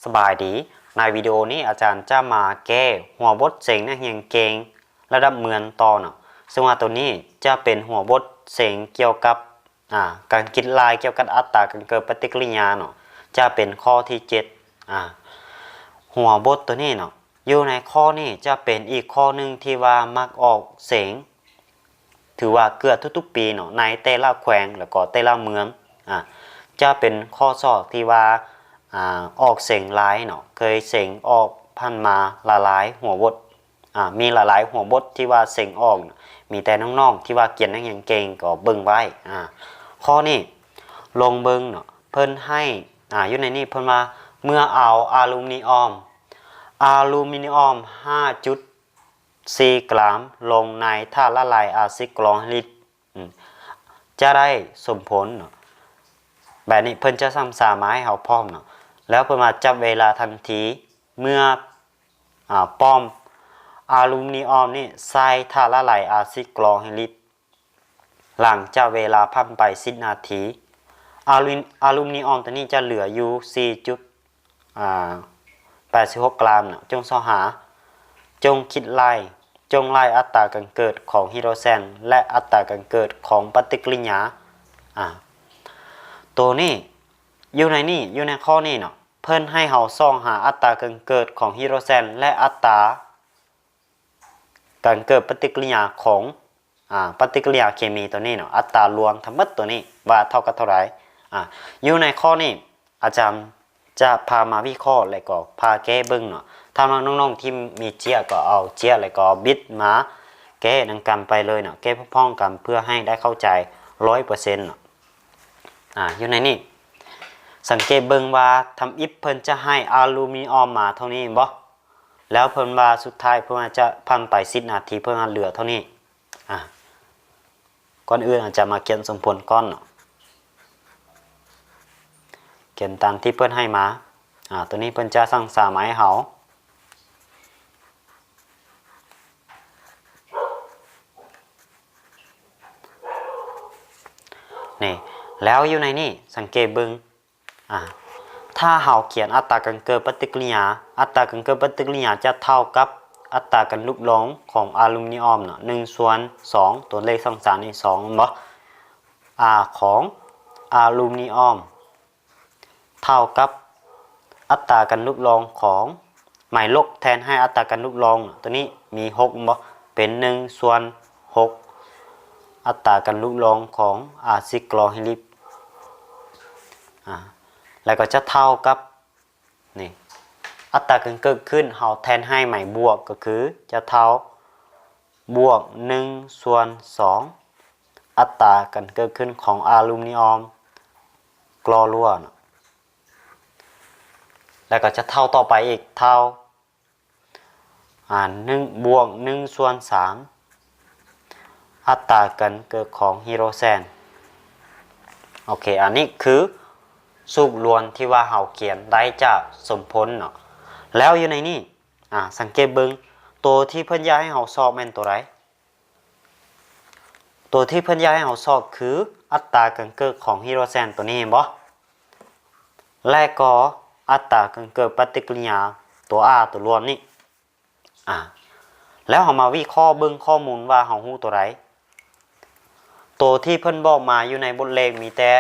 สบายดีในวิดีโอนี้อาจารย์จะมาแก้หัวบทเสียงนักเรียนเก่งระดับเมืองต่อเนาะซึ่งว่าตัวนี้จะเป็นหัวบทเสียงเกี่ยวกับการคิดลายเกี่ยวกับอัตราการเกิดปฏิกิริยาเนาะจะเป็นข้อที่7หัวบทตัวนี้เนาะอยู่ในข้อนี้จะเป็นอีกข้อหนึ่งที่ว่ามักออกเสียงถือว่าเกือบทุกๆปีเนาะในแต่ละแขวงแล้วก็แต่ละเมืองจะเป็นข้อสอบที่ว่าออกเสียงหลายเนาะเคยเสียงออกพันมาหลายหัวบทมีหลายหัวบทที่ว่าเสียงออกมีแต่น้องๆที่ว่าเขียนนักเรียนเก่งก็เบิ่งไว้ข้อนี้ลงเบิ่งเนาะเพิ่นให้อยู่ในนี้เพิ่นว่าเมื่อเอาอลูมิเนียม 5.4 กรัมลงในท่าละลายอะซิดกลอฮิลิกจะได้สมผลเนาะแบบนี้เพิ่นจะสามารถให้เฮาพร้อมเนาะแล้วเพิ่นมาจับเวลาทันทีเมื่อป้อมอลูมิเนียมนี่ใส่ท่าละลายอะซิดกลอฮิลิกหลังจากเวลาผ่านไป10นาทีอลูมิเนียมตัวนี้จะเหลืออยู่4.86 กรัมเนาะจงหาจงคิดไล่อัตราการเกิดของไฮโดรเจนและอัตราการเกิดของปฏิกิริยาตัวนี้อยู่ในข้อนี้เนาะเพิ่นให้เฮาส่องหาอัตราการเกิดของไฮโดรเจนและอัตราการเกิดปฏิกิริยาของปฏิกิริยาเคมีตัวนี้เนาะอัตรารวมทั้งหมดตัวนี้ว่าเท่ากับเท่าไหร่อยู่ในข้อนี้อาจารย์จะพามาวิเคราะห์แล้วก็พาแก้เบิ่งเนาะถ้าน้องๆที่มีเจียก็เอาเจียแล้วก็บิดมาแก้ดังกันไปเลยเนาะแก้พร้อมๆกันเพื่อให้ได้เข้าใจ 100% เนาะอยู่ในนี้สังเกตเบิ่งว่าทำอิฐเพิ่นจะให้อลูมิเนียมมาเท่านี้บ่แล้วเพิ่นว่าสุดท้ายเพิ่นจะผ่านไป10นาทีเพิ่นเหลือเท่านี้ก่อนอื่นอาจจะมาเขียนสมผลก่อนเนาะเขียนตามที่เพิ่นให้มาตัวนี้เพิ่นจะสั่งสามาให้เฮานี่แล้วอยู่ในนี่สังเกตเบิ่งถ้าเฮาเขียนอัตราการเกิดปฏิกิริยาอัตราการเกิดปฏิกิริยาจะเท่ากับอัตราการลุกลงของอลูมิเนียมเนาะ1/2ตัวเลข2 3นี่2บ่ของอลูมิเนียมเท่ากับอัตราการลุกลงของหมายลบแทนให้อัตราการลุกลงตัวนี้มี6บ่เป็น1/6อัตราการลุกลงของอะซิดกลอฮิลิกแล้วก็จะเท่ากับนี่อัตราการเกิดขึ้นเฮาแทนให้หมายบวกก็คือจะเท่าบวก1/2อัตราการเกิดขึ้นของอลูมิเนียมกลอรั่วแล้วก็จะเท่าต่อไปอีกเท่า1บวก1/3อัตราการเกิดของไฮโดรเจนโอเคอันนี้คือสูบล้วนที่ว่าเฮาเขียนได้จากสมผลเนาะแล้วอยู่ในนี้สังเกตเบิ่งตัวที่เพิ่นอยากให้เฮาสอบแม่นตัวใดตัวที่เพิ่นอยากให้เฮาสอบคืออัตราการเกิดของไฮโดรเจนตัวนี้เห็นบ่และก็อัตราการเกิดปฏิกิริยาตัวตัวรวมนี่แล้วเฮามาวิเคราะห์เบิ่งข้อมูลว่าเฮาฮู้ตัวใดตัวที่เพิ่นบอกมาอยู่ในบทเลขมีแต่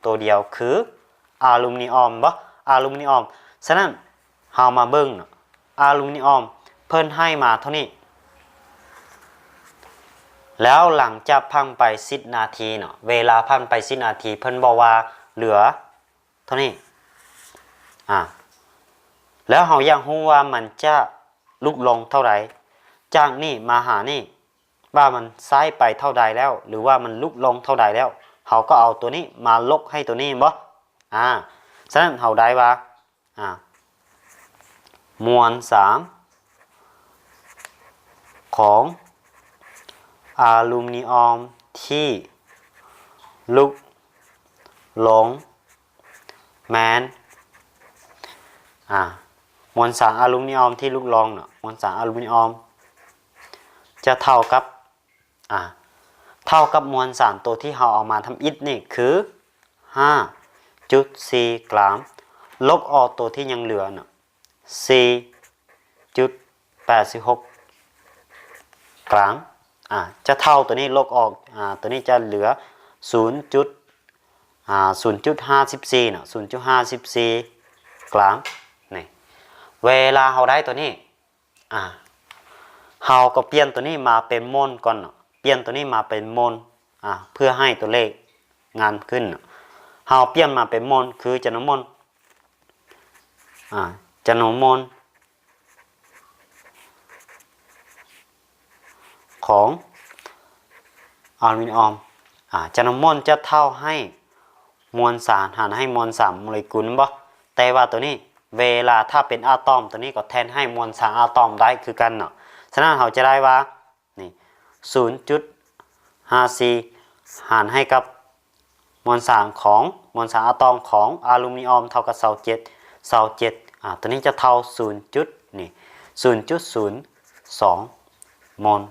ตัวเดียวคืออลูมิเนียมบ่อลูมิเนียมฉะนั้นเฮามาเบิ่งอลูมิเนียมเพิ่นให้มาเท่านี้แล้วหลังจากผ่านไป10นาทีเนาะเวลาผ่านไป10นาทีเพิ่นบอกว่าเหลือเท่านี้แล้วเฮาอยากรู้ว่ามันจะลุกลงเท่าไหร่จากนี่มาหานี่ว่ามันซ้ายไปเท่าใดแล้วหรือว่ามันลุกลงเท่าใดแล้วเฮาก็เอาตัวนี้มาลบให้ตัวนี้บ่ฉะนั้นเฮาได้ว่ามวล3ของอลูมิเนียมที่ลุกลงแม้นมวลสารอลูมิเนียมที่ลุกลงเนาะมวลสารอลูมิเนียมจะเท่ากับมวลสารตัวที่เราเอามาทำอิฐนี่คือ 5.4 กรัม ลบออกตัวที่ยังเหลือน่ะ 4.86 กลางจะเท่าตัวนี้ลบออกตัวนี้จะเหลือ 0.54 น่ะ 0.54 กลางนี่เวลาเราได้ตัวนี้เราก็เปลี่ยนตัวนี้มาเป็นโมลก่อนเนาะเปลี่ยนตัวนี้มาเป็นโมลเพื่อให้ตัวเลขงานขึ้นเราเปลี่ยนมาเป็นโมลคือจำนวนโมลจำนวนโมลของอลูมิเนียมจำนวนโมลจะเท่าให้มวลสารหารให้มวลสารโมเลกุลบ่แต่ว่าตัวนี้เวลาถ้าเป็นอะตอมตัวนี้ก็แทนให้มวลสารอะตอมได้คือกันเนาะฉะนั้นเราจะได้ว่านี่ 0.54 หารให้กับมวลสารของมวลสารอะตอมของอลูมิเนียมเท่ากับ27ตัวนี้จะเท่า 0.02 โมล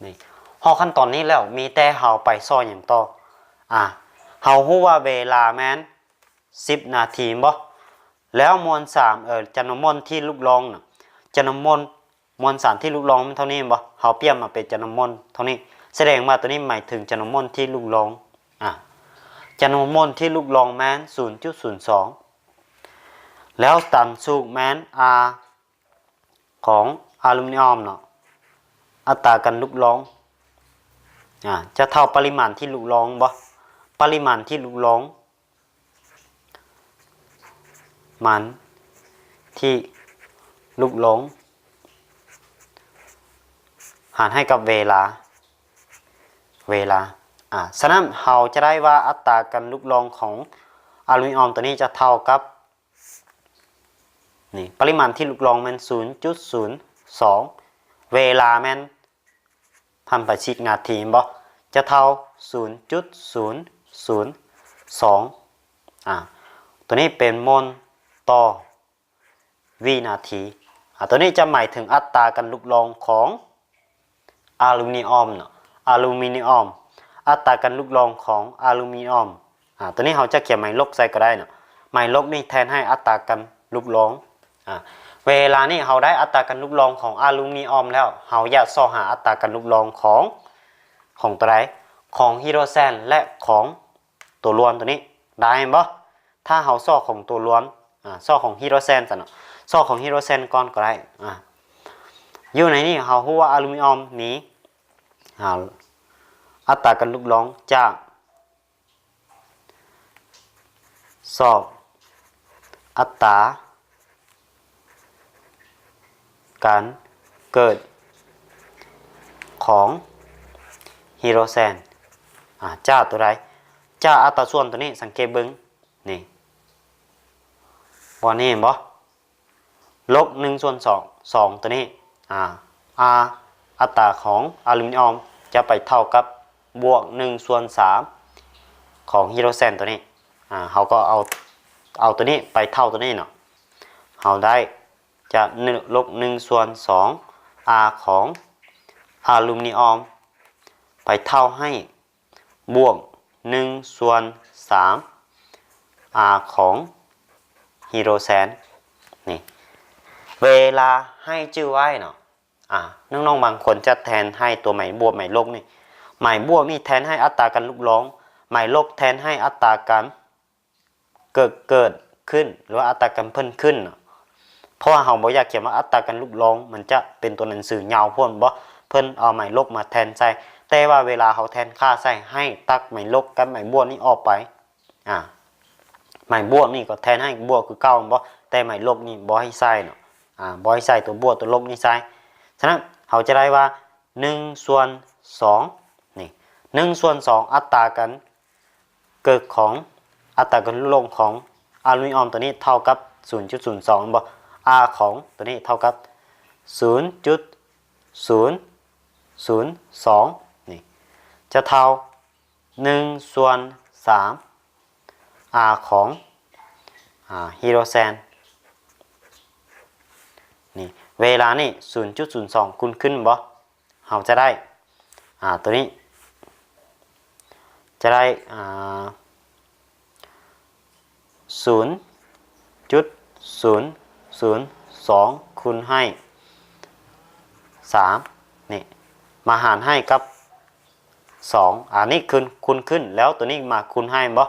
นี่พอขั้นตอนนี้แล้วมีแต่เฮาไปซ่ออย่างต่อเฮาฮู้ว่าเวลาแม้น10 นาทีบ่แล้วมวลสารจำนวนโมลที่ลูกลองน่ะจำนวนมวลสารที่ลูกลองมันเท่านี้บ่เฮาเปลี่ยนมาเป็นจำนวนโมลเท่านี้แสดงว่าตัวนี้หมายถึงจำนวนโมลที่ลูกลองจำนวนโมลที่ลูกลองแม้น 0.02 แล้วตันสูบแม้น R ของอลูมิเนียมเนาะอัตราการลูกลองจะเท่าปริมาณที่ลูกลองบ่ปริมาณที่ลูกลองมันที่ลูกลงหารให้กับเวลาฉะนั้นเราจะได้ว่าอัตราการลุกลงของอลูมิเนียมตัวนี้จะเท่ากับนี่ปริมาณที่ลุกลงมัน 0.02 เวลาแมันทำไป10 นาทีบ่จะเท่า 0.002 ตัวนี้เป็นโมลต่อวินาทีตัวนี้จะหมายถึงอัตราการลุกลงของอลูมิเนียมเนาะอัตราการลุกลงของอลูมิเนียมตัวนี้เราจะเขียนหมายลบใส่ก็ได้เนาะหมายลบนี่แทนให้อัตราการลุกลงเวลานี้เราได้อัตราการลุกลงของอลูมิเนียมแล้วเราอยากสอหาอัตราการลุกลงของตัวใดของไฮโดรเจนและของตัวล้วนตัวนี้ได้บ่ถ้าเราสอของตัวล้วนสอของไฮโดรเจนซะเนาะสอของไฮโดรเจนก่อนก็ได้อยู่ในนี้เรารู้ว่าอลูมิเนียมนี้อัตราการลุกลงจากสอบอัตราการเกิดของไฮโดรเจนจ้าตัวใดจ้าอัตราส่วนตัวนี้สังเกตเบิ่งนี่บ่นี่เห็นบ่ลบ1/2ตัวนี้อัตราของอลูมิเนียมจะไปเท่ากับบวก1/3ของไฮโดรเจนตัวนี้เขาก็เอาตัวนี้ไปเท่าตัวนี้เนาะเขาได้จะลบ1/2 R ของอลูมิเนียมไปเท่าให้บวก1/3 R ของไฮโดรเจนนี่เวลาให้ชื่อไว้เนาะน้องๆบางคนจะแทนให้ตัวหมายบวกหมายลบนี่หมายบวกนี่แทนให้อัตราการลุกลงหมายลบแทนให้อัตราการเกิดขึ้นหรือว่าอัตราการเพิ่มขึ้นเพราะว่าเราบ่อยากเขียนว่าอัตราการลุกลงมันจะเป็นตัวหนังสือยาวพ่นบ่เพิ่นเอาหมายลบมาแทนใส่แต่ว่าเวลาเขาแทนค่าใส่ให้ตักหมายลบกับหมายบวกนี่ออกไปหมายบวกนี่ก็แทนให้บวกคือเก่าบ่แต่หมายลบนี่บ่ให้ใส่เนาะบ่ให้ใส่ตัวบวกตัวลบนี่ใส่ฉะนั้นเขาจะได้ว่า1/2นี่1/2อัตราการเกิดของอัตราการลงของอลูมิเนียมตัวนี้เท่ากับ 0.02 บ่ R ของตัวนี้เท่ากับ 0.002 นี่จะเท่า1/3 R ของไฮโดรเจนนี่เวลานี่ 0.02 คูณขึ้นบ่เราจะได้ตัวนี้จะได้ 0.002คูณให้3นี่มาหารให้กับ2อันนี้คูณขึ้นแล้วตัวนี้มาคูณให้บ่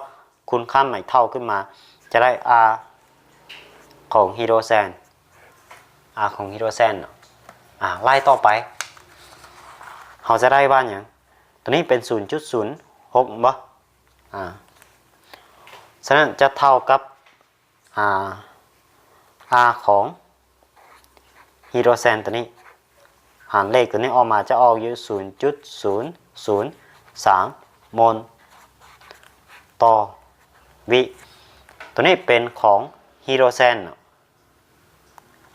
คูณค่าใหม่เท่าขึ้นมาจะได้ r ของไฮโดรเจน r ของไฮโดรเจนไล่ต่อไปเราจะได้ว่าอย่างตัวนี้เป็น 0.06 บ่ฉะนั้นจะเท่ากับr ของไฮโดรเจนตัวนี้หารเลขตัวนี้ออกมาจะออกอยู่ 0.003 โมลต่อวิตัวนี้เป็นของไฮโดรเจน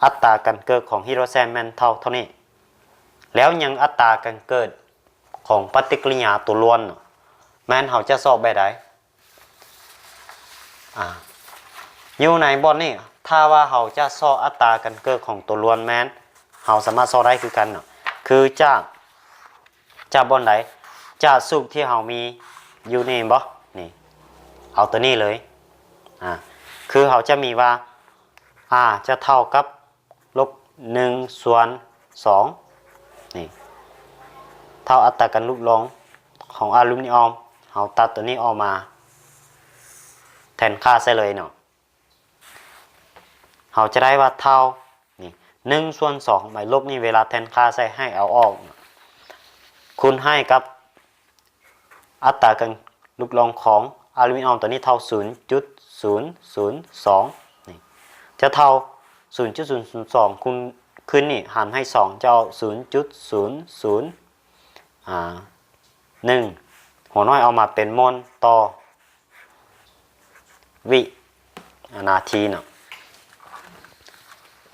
อัตราการเกิดของไฮโดรเจนแม่นเท่านี้แล้วยังอัตราการเกิดของปฏิกิริยาตัวล้วนแม่นเขาจะสอบแบบใดอยู่ในบทนี้ถ้าว่าเขาจะสอบอัตราการเกิดของตัวล้วนแม่นเขาสามารถสอบได้คือกันคือจากบนไหนจากสูตรที่เขามีอยู่นี่บ่นี่เอาตัวนี้เลยคือเขาจะมีว่าจะเท่ากับลบ1/2นี่เท่าอัตราการลุกลงของอลูมิเนียมเขาตัดตัวนี้ออกมาแทนค่าใส่เลยเขาจะได้ว่าเท่านี่1/2หมายลบนี่เวลาแทนค่าใส่ให้เอาออกคูณให้กับอัตราการลุกลงของอลูมิเนียมตัวนี้เท่า 0.002 นี่จะเท่า 0.002 คูณขึ้นนี่หารให้2จะเอา 0.001 หัวน้อยเอามาเป็นโมลต่อวินาที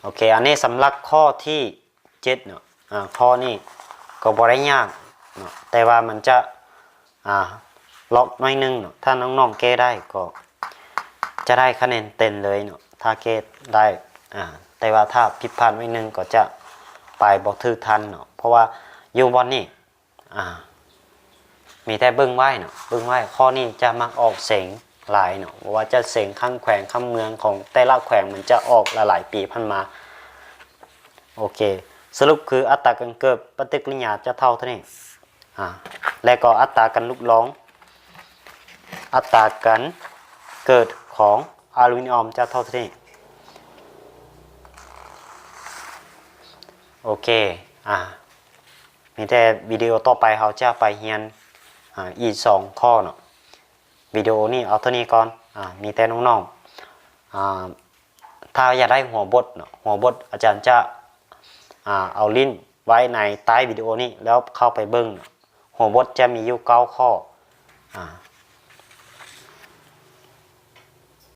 โอเคอันนี้สำหรับข้อที่7ข้อนี้ก็บ่ได้ยากแต่ว่ามันจะล็อกน้อยนึงถ้าน้องๆแก้ได้ก็จะได้คะแนนเต็มเลยถ้าแก้ได้แต่ว่าถ้าผิดพลาดไว้นึงก็จะไปบ่ถือทันเพราะว่าอยู่บนนี้มีแต่เบิ่งไว้เบิ่งไว้ข้อนี้จะมักออกเสียงหลายว่าจะเสียงข้างแขวงข้างเมืองของแต่ละแขวงมันจะออกหลายปีพันมาโอเคสรุปคืออัตราการเกิดปฏิกิริยาจะเท่านี้และก็อัตราการลุกลงอัตราการเกิดของอลูมิเนียมจะเท่านี้โอเคมีแต่วิดีโอต่อไปเขาจะไปเรียนอีก2ข้อวิดีโอนี้เอาเท่านี้ก่อนมีแต่น้องๆถ้าอยากได้หัวบทอาจารย์จะเอาลิงก์ไว้ในใต้วิดีโอนี้แล้วเข้าไปเบิ่งหัวบทจะมีอยู่9ข้อ